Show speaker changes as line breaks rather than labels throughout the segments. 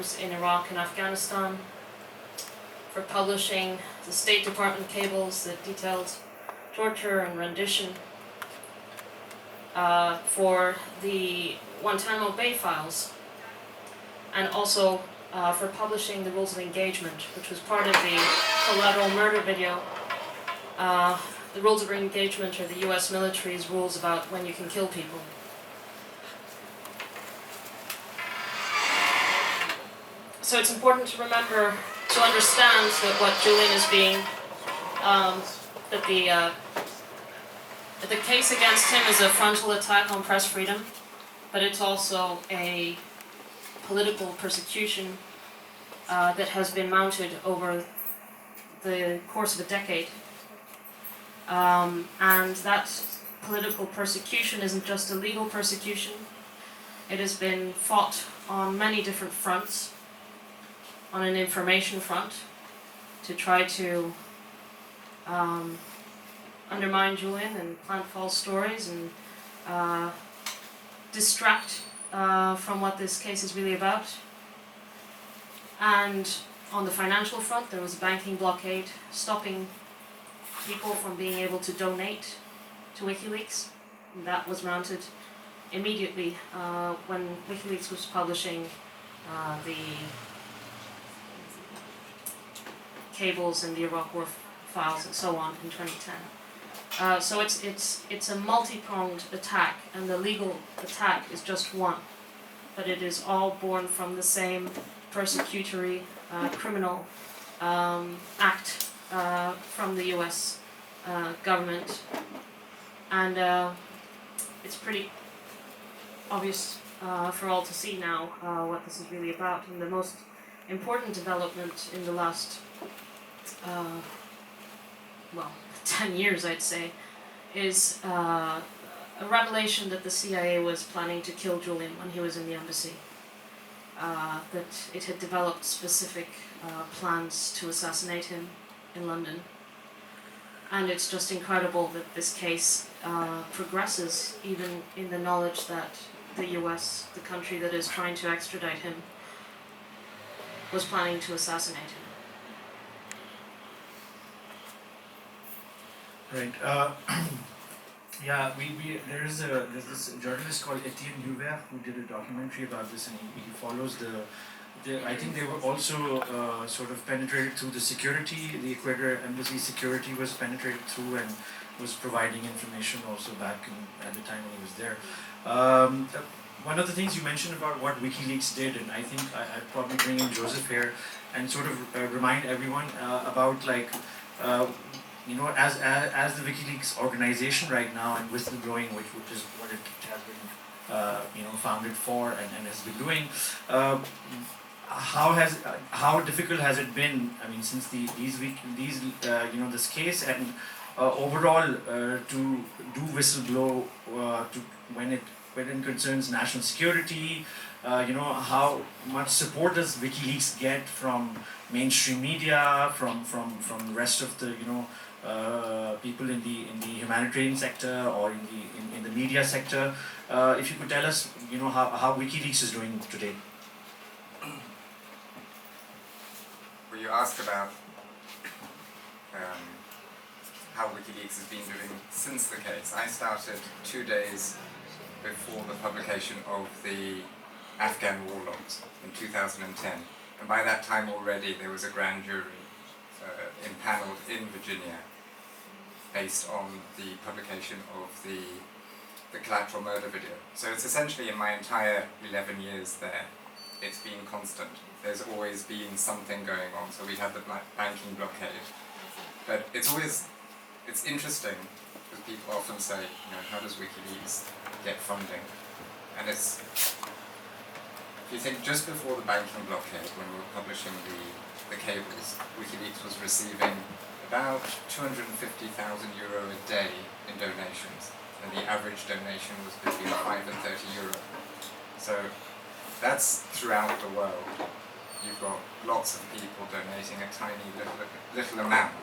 crimes in Iraq and Afghanistan, for publishing the State Department cables that detailed torture and rendition, for the Guantanamo Bay files, and also for publishing the rules of engagement, which was part of the collateral murder video. The rules of engagement are the US military's rules about when you can kill people. So it's important to remember, to understand that what Julian is being, that the case against him is a frontal attack on press freedom, but it's also a political persecution that has been mounted over the course of a decade. And that political persecution isn't just a legal persecution. It has been fought on many different fronts. On an information front, to try to undermine Julian and plant false stories and distract from what this case is really about. And on the financial front, there was a banking blockade stopping people from being able to donate to Wikileaks. And that was mounted immediately when Wikileaks was publishing the cables and the Iraq War files and so on in 2010. So it's a multi-pronged attack, and the legal attack is just one, but it is all born from the same persecutory criminal act from the US government, and it's pretty obvious for all to see now what this is really about. And the most important development in the last 10 years, I'd say, is a revelation that the CIA was planning to kill Julian when he was in the embassy. That it had developed specific plans to assassinate him in London. And it's just incredible that this case progresses even in the knowledge that the US, the country that is trying to extradite him, was planning to assassinate him.
Right. Yeah, there's this journalist called Etienne Hubert who did a documentary about this, and he follows I think they were also sort of penetrated through the security. The Ecuador embassy security was penetrated through and was providing information also back at the time when he was there. One of the things you mentioned about what WikiLeaks did, and I think I'd probably bring in Joseph here and sort of remind everyone about, like, as the WikiLeaks organization right now, and whistleblowing, which is what it has been founded for and has been doing, how difficult has it been? I mean, since this case, and overall to do whistleblow when it concerns national security. How much support does WikiLeaks get from mainstream media, from the rest of the people in the humanitarian sector or in the media sector? If you could tell us, how WikiLeaks is doing today.
Well, you asked about how WikiLeaks has been doing since the case. I started 2 days before the publication of the Afghan war logs in 2010, and by that time already there was a grand jury impaneled in Virginia based on the publication of the collateral murder video. So it's essentially, in my entire 11 years there, it's been constant. There's always been something going on. So we had the banking blockade, but it's interesting because people often say, how does WikiLeaks get funding? And if you think just before the banking blockade, when we were publishing the cables, WikiLeaks was receiving about €250,000 a day in donations, and the average donation was between €5 and €30. So that's throughout the world. You've got lots of people donating a tiny little amount,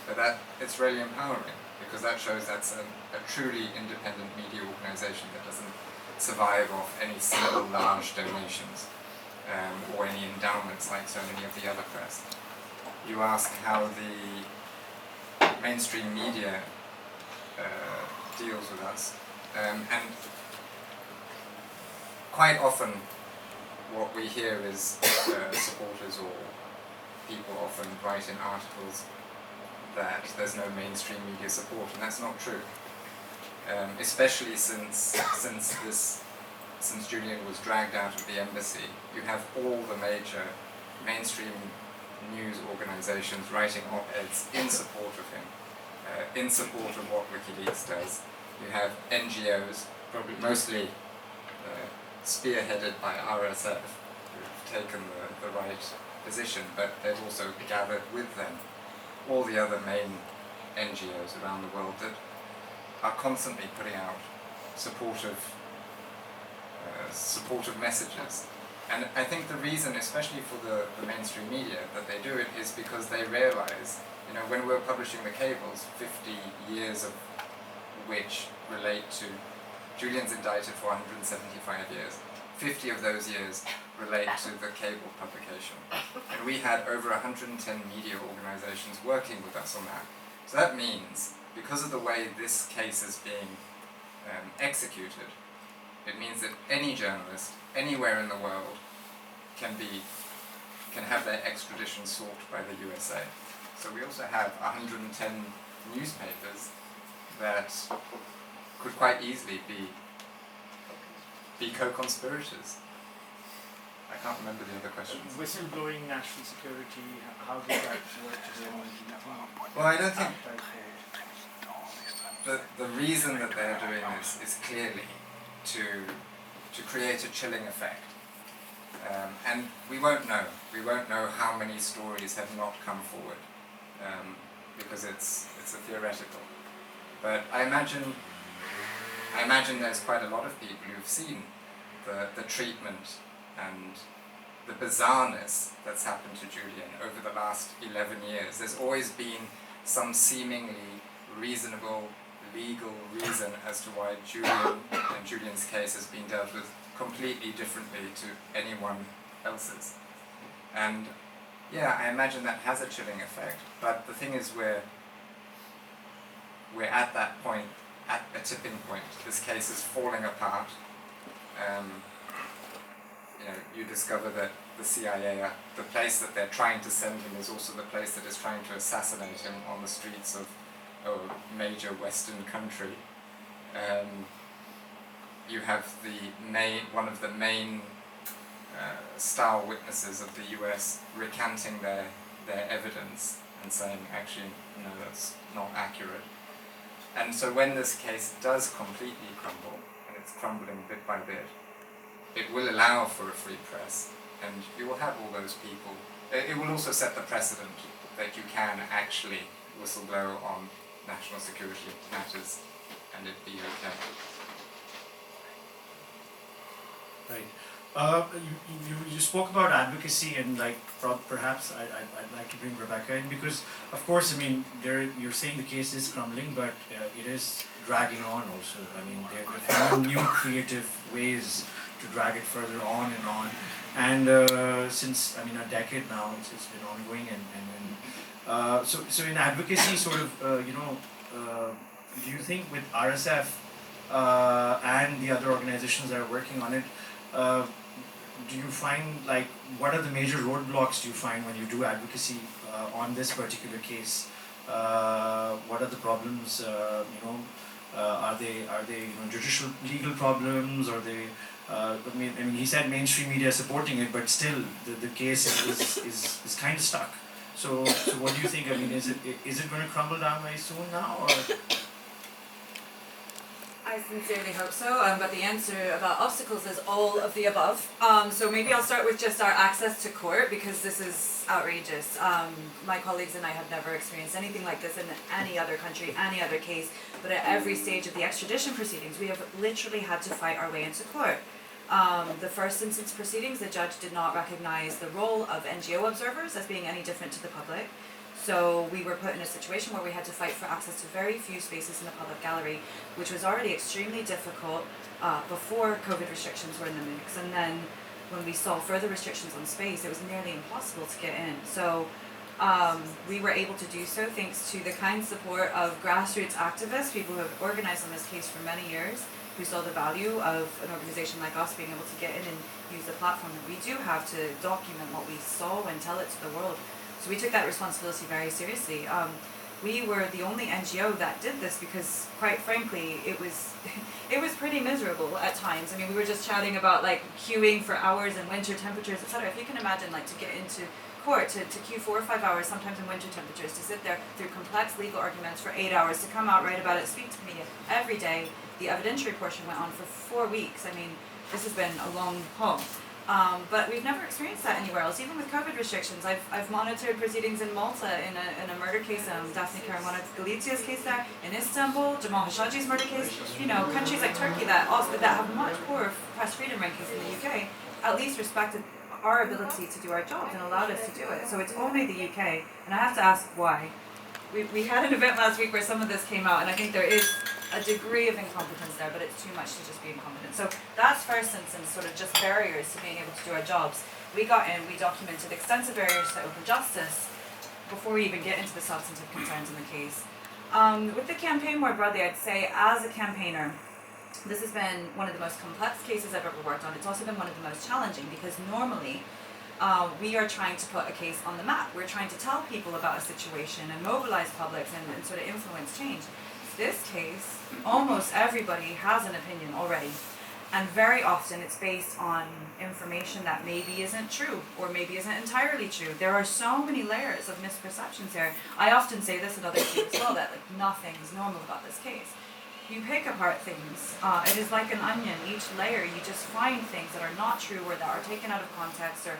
but it's really empowering, because that shows that's a truly independent media organisation that doesn't survive off any single large donations or any any endowments like so many of the other press. You ask how the mainstream media deals with us, and quite often what we hear is supporters or people often write in articles that there's no mainstream media support, and that's not true. Especially since Julian was dragged out of the embassy, you have all the major mainstream news organizations writing op-eds in support of him, in support of what WikiLeaks does. You have NGOs, probably mostly spearheaded by RSF, who've taken the right position, but they've also gathered with them all the other main NGOs around the world that are constantly putting out supportive messages. And I think the reason, especially for the mainstream media, that they do it is because they realize, you know, when we're publishing the cables, 50 years of which relate to, Julian's indicted for 175 years, 50 of those years relate to the cable publication. And we had over 110 media organizations working with us on that. So that means, because of the way this case is being executed, it means that any journalist, anywhere in the world, can have their extradition sought by the USA. So we also have 110 newspapers that could quite easily be co-conspirators. I can't remember the other questions.
Whistleblowing, national security, how does that work today?
Well, I don't think the reason that they're doing this is clearly to create a chilling effect. And we won't know. We won't know how many stories have not come forward, because it's a theoretical. But I imagine there's quite a lot of people who've seen the treatment and the bizarreness that's happened to Julian over the last 11 years. There's always been some seemingly reasonable legal reason as to why Julian and Julian's case has been dealt with completely differently to anyone else's. And yeah, I imagine that has a chilling effect, but the thing is we're at that point, at a tipping point. This case is falling apart. You know, you discover that the CIA, the place that they're trying to send him is also the place that is trying to assassinate him on the streets of a major Western country. You have one of the main star witnesses of the US recanting their evidence and saying, actually, no, that's not accurate. And so when this case does completely crumble, and it's crumbling bit by bit, it will allow for a free press, and you will have all those people. It will also set the precedent that you can actually whistleblow on national security matters, and it be okay.
Right. You spoke about advocacy, and like perhaps I'd like to bring Rébécca in, because of course, I mean, you're saying the case is crumbling, but it is dragging on also. I mean, they're finding new creative ways to drag it further on, and since, I mean, a decade now, it's been ongoing, and so in advocacy, sort of, do you think with RSF and the other organizations that are working on it, do you find, like, what are the major roadblocks do you find when you do advocacy on this particular case? What are the problems? Are they judicial legal problems? Are they? I mean, he said mainstream media supporting it, but still, the case is kind of stuck. So what do you think? I mean, is it going to crumble down very soon now, or?
I sincerely hope so, but the answer about obstacles is all of the above. So maybe I'll start with just our access to court, because this is outrageous. My colleagues and I have never experienced anything like this in any other country, any other case, but at every stage of the extradition proceedings, we have literally had to fight our way into court. The first instance proceedings, the judge did not recognize the role of NGO observers as being any different to the public. So we were put in a situation where we had to fight for access to very few spaces in the public gallery, which was already extremely difficult before COVID restrictions were in the mix. And then when we saw further restrictions on space, it was nearly impossible to get in. So we were able to do so thanks to the kind support of grassroots activists, people who have organized on this case for many years, who saw the value of an organization like us being able to get in and use the platform that we do have to document what we saw and tell it to the world. So we took that responsibility very seriously. We were the only NGO that did this because, quite frankly, it was pretty miserable at times. I mean, we were just chatting about like queuing for hours in winter temperatures, etc. If you can imagine, like, to get into court, to queue 4 or 5 hours, sometimes in winter temperatures, to sit there through complex legal arguments for 8 hours, to come out, write about it, speak to the media every day. The evidentiary portion went on for 4 weeks. I mean, this has been a long haul. But we've never experienced that anywhere else. Even with COVID restrictions, I've monitored proceedings in Malta in a murder case, Daphne Caruana Galicia's case there, in Istanbul, Jamal Khashoggi's murder case. You know, countries like Turkey that have much poorer press freedom rankings than the UK, at least respected our ability to do our jobs and allowed us to do it. So it's only the UK, and I have to ask why. We had an event last week where some of this came out, and I think there is a degree of incompetence there, but it's too much to just be incompetent. So that's first instance, sort of just barriers to being able to do our jobs. We got in, we documented extensive barriers to open justice before we even get into the substantive concerns in the case. With the campaign more broadly, I'd say as a campaigner, this has been one of the most complex cases I've ever worked on. It's also been one of the most challenging because normally we are trying to put a case on the map. We're trying to tell people about a situation and mobilize publics and sort of influence change. This case, almost everybody has an opinion already. And very often it's based on information that maybe isn't true or maybe isn't entirely true. There are so many layers of misperceptions here. I often say this in other cases as well, that like nothing is normal about this case. You pick apart things. It is like an onion. Each layer you just find things that are not true or that are taken out of context or,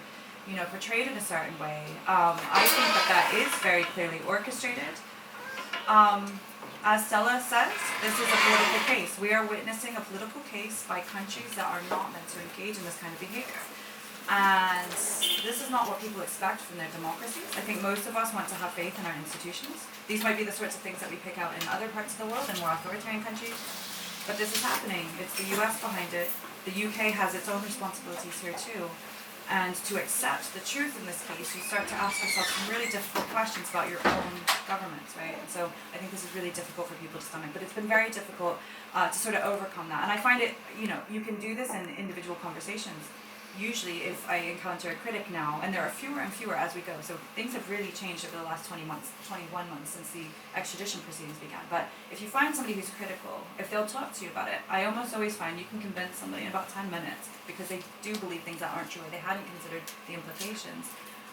you know, portrayed in a certain way. I think that is very clearly orchestrated. As Stella says, this is a political case. We are witnessing a political case by countries that are not meant to engage in this kind of behavior. And this is not what people expect from their democracies. I think most of us want to have faith in our institutions. These might be the sorts of things that we pick out in other parts of the world, in more authoritarian countries. But this is happening. It's the US behind it. The UK has its own responsibilities here too. And to accept the truth in this case, you start to ask yourself some really difficult questions about your own governments, right? And so I think this is really difficult for people to stomach, but it's been very difficult to sort of overcome that. And I find it, you know, you can do this in individual conversations. Usually if I encounter a critic now, and there are fewer and fewer as we go, so things have really changed over the last 21 months since the extradition proceedings began. But if you find somebody who's critical, if they'll talk to you about it, I almost always find you can convince somebody in about 10 minutes because they do believe things that aren't true or they hadn't considered the implications.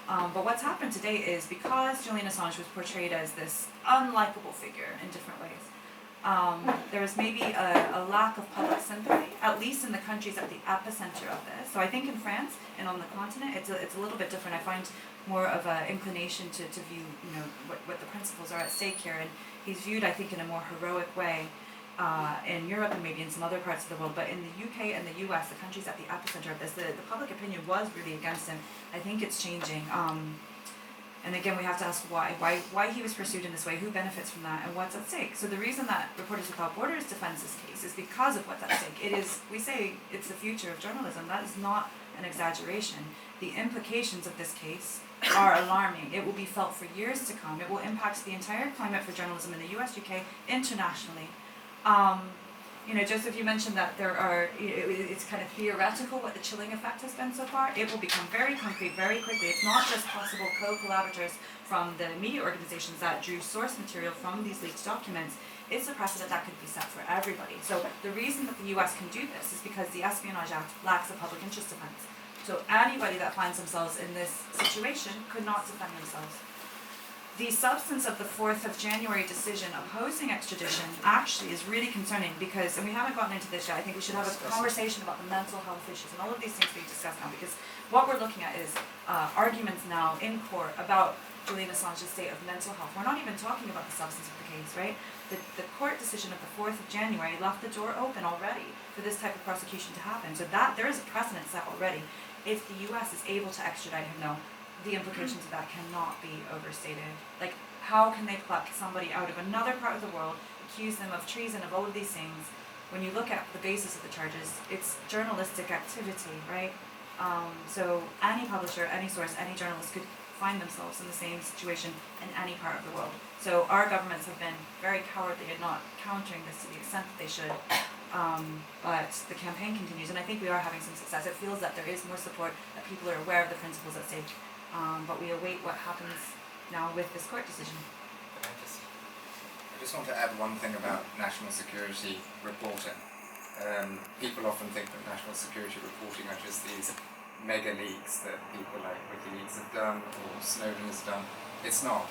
But what's happened today is because Julian Assange was portrayed as this unlikable figure in different ways, there is maybe a lack of public sympathy, at least in the countries at the epicenter of this. So I think in France and on the continent, it's a little bit different. I find more of an inclination to view, you know, what the principles are at stake here. And he's viewed, I think, in a more heroic way in Europe and maybe in some other parts of the world. But in the UK and the US, the countries at the epicenter of this, the public opinion was really against him. I think it's changing. And again, we have to ask why he was pursued in this way, who benefits from that, and what's at stake. So the reason that Reporters Without Borders defends this case is because of what's at stake. It is, we say it's the future of journalism. That is not an exaggeration. The implications of this case are alarming. It will be felt for years to come. It will impact the entire climate for journalism in the US, UK, internationally. You know, Joseph, you mentioned that it's kind of theoretical what the chilling effect has been so far. It will become very concrete very quickly. It's not just possible co-collaborators from the media organizations that drew source material from these leaked documents. It's a precedent that could be set for everybody. So the reason that the US can do this is because the Espionage Act lacks a public interest defense. So anybody that finds themselves in this situation could not defend themselves. The substance of the 4th of January decision opposing extradition actually is really concerning because, and we haven't gotten into this yet, I think we should have a conversation about the mental health issues and all of these things we discussed now, because what we're looking at is arguments now in court about Julian Assange's state of mental health. We're not even talking about the substance of the case, right? The court decision of the 4th of January left the door open already for this type of prosecution to happen. So that there is a precedent set already. If the US is able to extradite him now, the implications of that cannot be overstated. Like, how can they pluck somebody out of another part of the world, accuse them of treason, of all of these things? When you look at the basis of the charges, it's journalistic activity, right? So any publisher, any source, any journalist could find themselves in the same situation in any part of the world. So our governments have been very cowardly at not countering this to the extent that they should. But the campaign continues, and I think we are having some success. It feels that there is more support, that people are aware of the principles at stake. But we await what happens now with this court decision.
I just want to add one thing about national security reporting. People often think that national security reporting are just these mega leaks that people like Wikileaks have done or Snowden has done. It's not.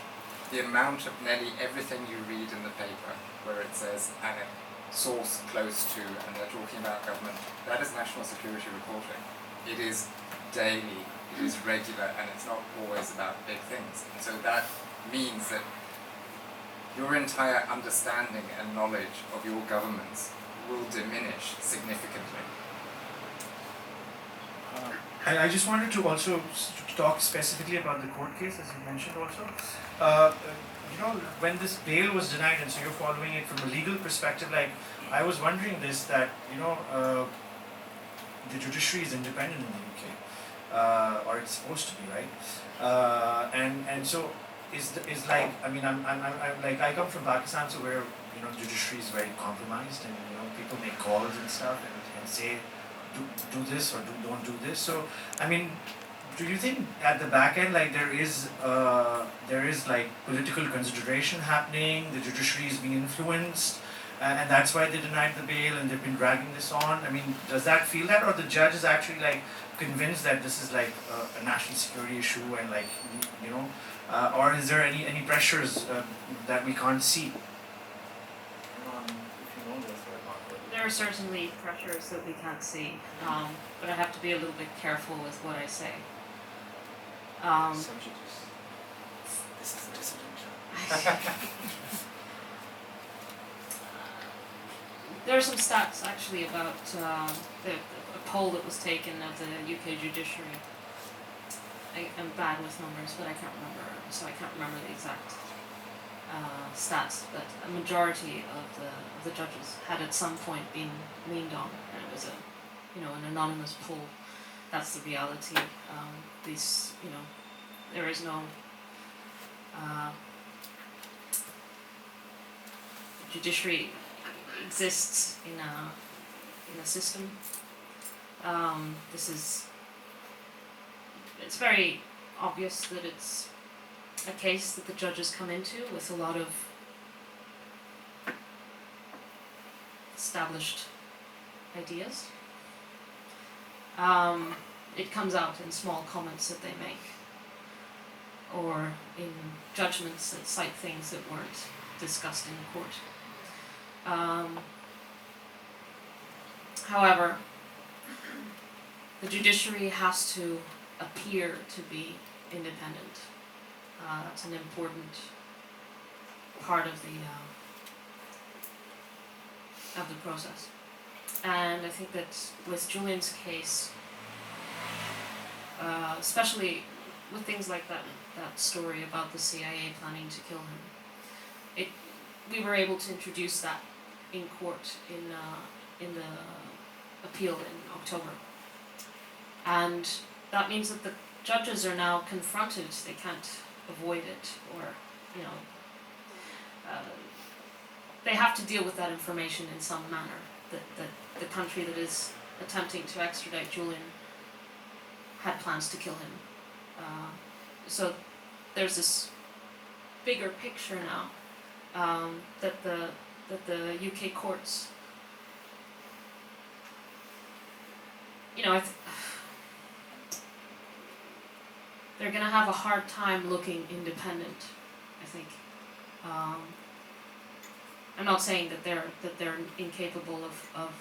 The amount of nearly everything you read in the paper where it says and a source close to and they're talking about government, that is national security reporting. It is daily, it is regular, and it's not always about big things. And so that means that your entire understanding and knowledge of your governments will diminish significantly.
I just wanted to also talk specifically about the court case, as you mentioned also. When this bail was denied, and so you're following it from a legal perspective, like, I was wondering this, that, the judiciary is independent in the UK, or it's supposed to be, right? And so is like, I mean, I'm like, I come from Pakistan, so where, the judiciary is very compromised, and, people make calls and stuff, and say, do this or don't do this. So, I mean, do you think at the back end, like, there is like political consideration happening, the judiciary is being influenced, and that's why they denied the bail and they've been dragging this on? I mean, does that feel that, or the judge is actually like convinced that this is like a national security issue, and like, or is there any pressures that we can't see?
There are certainly pressures that we can't see, but I have to be a little bit careful with what I say.
This is the Dissident.
There are some stats actually about a poll that was taken of the UK judiciary. I'm bad with numbers, but I can't remember the exact stats, but a majority of the judges had at some point been leaned on, and it was an anonymous poll. That's the reality. There is no judiciary exists in a system. It's very obvious that it's a case that the judges come into with a lot of established ideas. It comes out in small comments that they make, or in judgments that cite things that weren't discussed in court. However, the judiciary has to appear to be independent. It's an important part of the process, and I think that with Julian's case, especially with things like that story about the CIA planning to kill him, we were able to introduce that in court in the appeal in October, and that means that the judges are now confronted. They can't avoid it, or they have to deal with that information in some manner. That the country that is attempting to extradite Julian had plans to kill him. So there's this bigger picture now that the UK courts, they're going to have a hard time looking independent, I think. I'm not saying that they're incapable of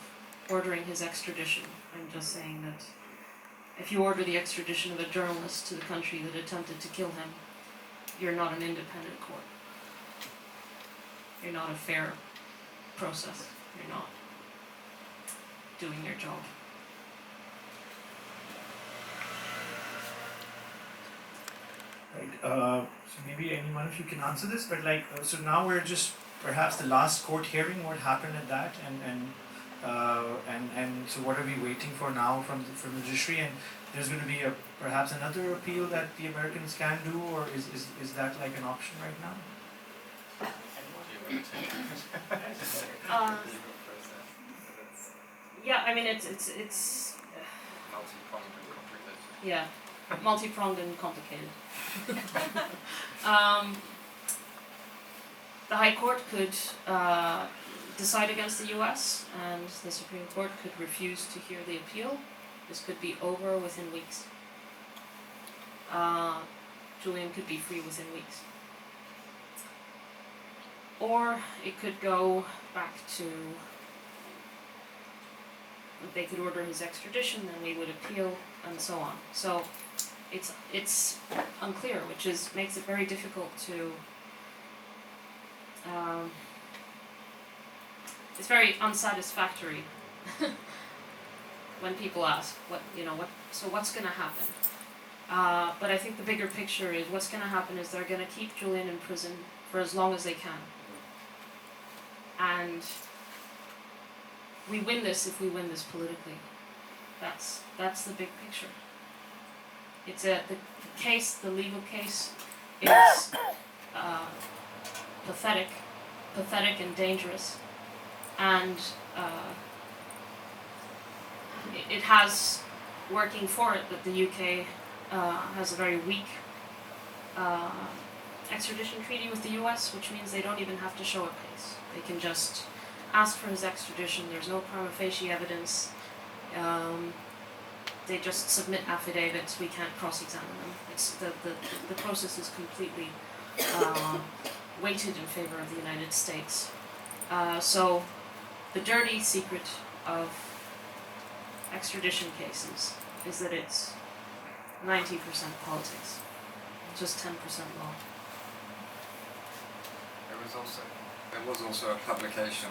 ordering his extradition. I'm just saying that if you order the extradition of a journalist to the country that attempted to kill him, you're not an independent court. You're not a fair process. You're not doing your job.
Right. So maybe anyone of you can answer this, but so now we're just perhaps the last court hearing, what happened at that, and And so what are we waiting for now from the judiciary? And there's going to be perhaps another appeal that the Americans can do, or is that like an option right now?
Yeah, I mean it's
Multi-pronged and complicated.
yeah, multi-pronged and complicated. The High Court could decide against the US, and the Supreme Court could refuse to hear the appeal. This could be over within weeks. Julian could be free within weeks. Or it could go back to, they could order his extradition, then we would appeal, and so on. So it's unclear, which makes it very difficult to, it's very unsatisfactory when people ask so what's going to happen. But I think the bigger picture is what's going to happen is they're going to keep Julian in prison for as long as they can. And we win this if we win this politically. That's the big picture. It's the legal case is pathetic and dangerous, and it has working for it that the UK has a very weak extradition treaty with the US, which means they don't even have to show a case. They can just ask for his extradition. There's no prima facie evidence. They just submit affidavits. We can't cross-examine them. It's the process is completely weighted in favor of the United States. So the dirty secret of extradition cases is that it's 90% politics, just 10% law.
There was also a publication